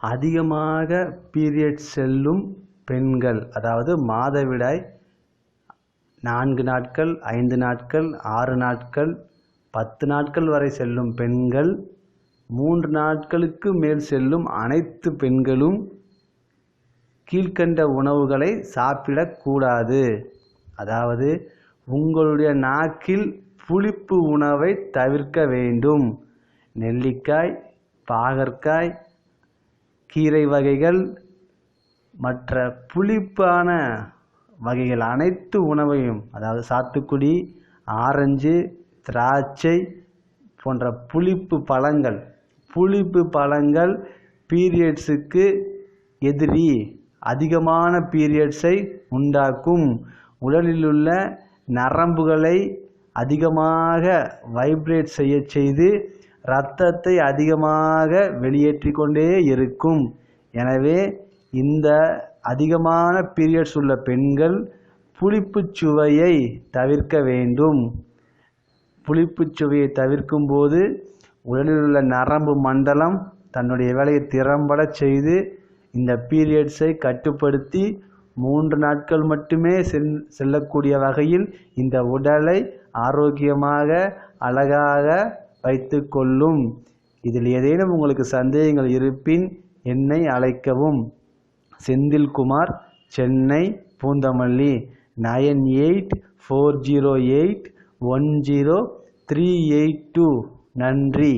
அதிகமாக பீரியட் செல்லும் பெண்கள், அதாவது மாதவிடாய் 4 நாட்கள், 5 நாட்கள், 6 நாட்கள், 10 நாட்கள் வரை செல்லும் பெண்கள், 3 நாட்களுக்கு மேல் செல்லும் அனைத்து பெண்களும் கீழ்க்கண்ட உணவுகளை சாப்பிடக்கூடாது. அதாவது உங்களுடைய நாக்கில் புளிப்பு உணவை தவிர்க்க வேண்டும். நெல்லிக்காய், பாகற்காய், கீரை வகைகள் மற்ற புளிப்பான வகைகள் அனைத்து உணவையும், அதாவது சாத்துக்குடி, ஆரஞ்சு, திராட்சை போன்ற புளிப்பு பழங்கள் பீரியட்ஸுக்கு எதிரி, அதிகமான பீரியட்ஸை உண்டாக்கும். உடலிலுள்ள நரம்புகளை அதிகமாக வைப்ரேட் செய்து இரத்தத்தை அதிகமாக வெளியேற்றி கொண்டே இருக்கும். எனவே இந்த அதிகமான பீரியட்ஸ் உள்ள பெண்கள் புளிப்பு சுவையை தவிர்க்க வேண்டும். புளிப்பு சுவையை தவிர்க்கும் போது உடலில் உள்ள நரம்பு மண்டலம் தன்னுடைய வேலையை திறம்பட செய்து இந்த பீரியட்ஸை கட்டுப்படுத்தி 3 நாட்கள் மட்டுமே செல்லக்கூடிய வகையில் இந்த உடலை ஆரோக்கியமாக அழகாக வைத்து கொள்ளும். இதில் ஏதேனும் உங்களுக்கு சந்தேகங்கள் இருப்பின் என்னை அழைக்கவும். செந்தில்குமார், சென்னை, பூந்தமல்லி, 9840810382. நன்றி.